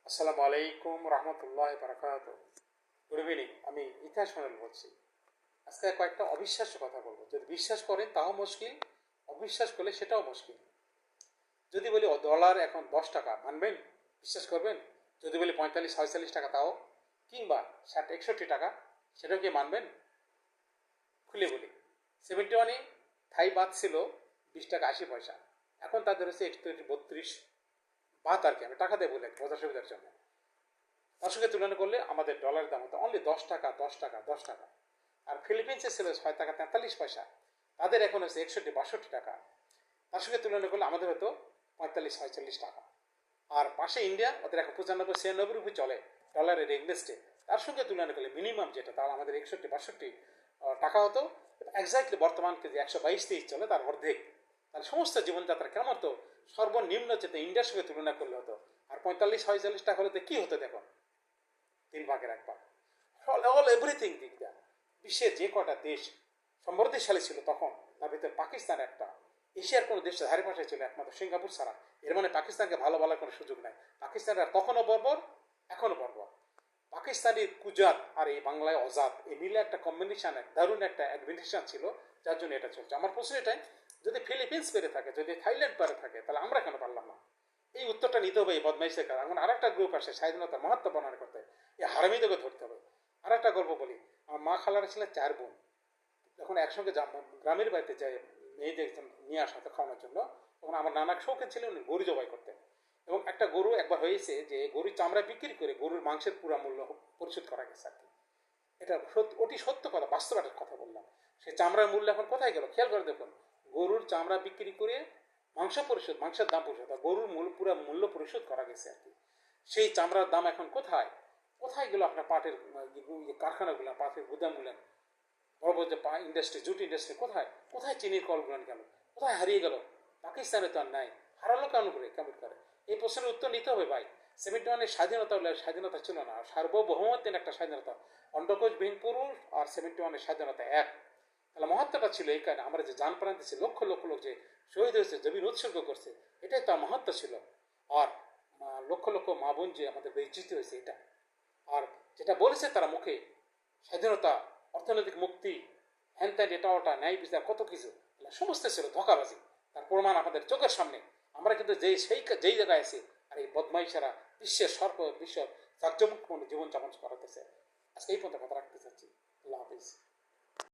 আসসালামু আলাইকুম রহমতুল্লাহ বারাকাত। Good evening. আমি ইতিহাস সোহেল বলছি। আজকে কয়েকটা অবিশ্বাস্য কথা বলবো। যদি বিশ্বাস করেন তাও মুশকিল, অবিশ্বাস করলে সেটাও মুশকিল। যদি বলি ডলার এখন 10 টাকা, মানবেন? বিশ্বাস করবেন? যদি বলি 45-46 টাকা, তাও? কিংবা 60-61 টাকা, সেটাও কি মানবেন? খুলে বলি, 71-এ থাই বাদ ছিল 20 টাকা 80 পয়সা। এখন তাদের হচ্ছে 31-32 বাদ, আর কি আমি টাকা দিয়ে বলি বোঝার সুবিধার জন্য। তার সঙ্গে তুলনা করলে আমাদের ডলারের দাম হতো অনলি 10 টাকা 10 টাকা 10 টাকা। আর ফিলিপিন্সে ছিল 6 টাকা 43 পয়সা, তাদের এখন হচ্ছে 61-62 টাকা। তার সঙ্গে তুলনা করলে আমাদের হতো 45-46 টাকা। আর পাশে ইন্ডিয়া, ওদের এখন 95-96 রুপি চলে ডলারের এগনেস্টে। তার সঙ্গে তুলনা করলে মিনিমাম যেটা, তার আমাদের 61-62 টাকা হতো। এক্স্যাক্টলি বর্তমান কেজি 122-23 চলে, তার অর্ধেক। তাহলে সমস্ত জীবনযাত্রা কেমন হতো? সর্বনিম্ন যেটা ইন্ডিয়ার সঙ্গে তুলনা করলে হতো। আর 45-46 টাকা হলে কি হতো দেখুন, 3 ভাগের 1 ভাগ। অল এভরিথিং দিক দেয়। বিশ্বের যে কটা দেশ সমৃদ্ধিশালী ছিল তখন, তার ভিতরে পাকিস্তান একটা। এশিয়ার কোনো দেশের ধারে পাশে ছিল একমাত্র সিঙ্গাপুর ছাড়া। এর মানে পাকিস্তানকে ভালো বলার কোনো সুযোগ নাই। পাকিস্তানরা তখনও বর্বর, এখনও বর্বর। পাকিস্তানি কুজাত আর এই বাংলায় অজাত, এই মিলে একটা কম্বিনেশন, দারুণ একটা অ্যাডমিনিস্ট্রেশন ছিল, যার জন্য এটা চলছে। আমার প্রশ্ন এটাই, যদি ফিলিপিন্স পেরে থাকে, যদি থাইল্যান্ড পেরে থাকে, তাহলে আমরা কেন পারলাম না? এই উত্তরটা নিতে হবে এই বদমাইশের কাজ। এখন আরেকটা গ্রুপ আসে স্বাধীনতার মাহাত্ম বর্ণনা করতে, এই হারামিদেরকে ধরতে হবে। আরেকটা গল্প বলি। আমার মা খালারা ছিলেন 4 বোন। যখন একসঙ্গে গ্রামের বাড়িতে যায় মেয়েদের নিয়ে আসা তো খাওয়ানোর জন্য, তখন আমার নানা শৌখিন ছিলেন উনি গরু জবাই করতেন। এবং একটা গরু একবার হয়েছে যে গরুর চামড়া বিক্রি করে গরুর মাংসের পুরা মূল্য পরিশোধ করা গেছে আর কি। এটা অতি সত্য কথা, বাস্তব একটা কথা বললাম। সে চামড়ার মূল্য এখন কোথায় গেল খেয়াল করে দেখুন। গরুর চামড়া বিক্রি করে মাংসের দাম পরিশোধ, গরুর পুরো মূল্য পরিশোধ করা গেছে আর কি। সেই চামড়ার দাম এখন কোথায়? কোথায় গেল আপনার পাটের কারখানাগুলো, পাটের গুদামগুলো, বড় বড় যে ইন্ডাস্ট্রি, জুট ইন্ডাস্ট্রি কোথায়? কোথায় চিনির কলগুলো গেল? কোথায় হারিয়ে গেল? পাকিস্তানে তো আর নাই। হারালো কেমন করে? এই প্রশ্নের উত্তর নিতে হবে ভাই। 71-এর স্বাধীনতা হলে স্বাধীনতা ছিল না, সার্বভৌমত্বের একটা স্বাধীনতা। অন্ডকোষবিহীন পুরুষ আর 71-এর স্বাধীনতা এক। তাহলে মহত্বটা ছিল এই কারণে, আমরা যে যান প্রাণ দিচ্ছি, লক্ষ লক্ষ লোক যে শহীদ হয়েছে, জমিন উৎসর্গ করছে, এটাই তার মহত্ব ছিল। আর লক্ষ লক্ষ মা বোন যে আমাদের বেইজ্জতি হয়েছে, এটা। আর যেটা বলেছে তারা মুখে, স্বাধীনতা, অর্থনৈতিক মুক্তি, হ্যান ত্যান, এটা ওটা, ন্যায় বিচার, কত কিছু, সমস্ত ছিল ধোঁকাবাজি। তার প্রমাণ আমাদের চোখের সামনে। আমরা কিন্তু যেই জায়গায় আছি, আর এই বদমাইশেরা বিশ্ব জাঁকজমকপূর্ণ জীবনযাপন করাতেছে। আজকে এই পর্যন্ত কথা রাখতে চাচ্ছি। আল্লাহ হাফিজ।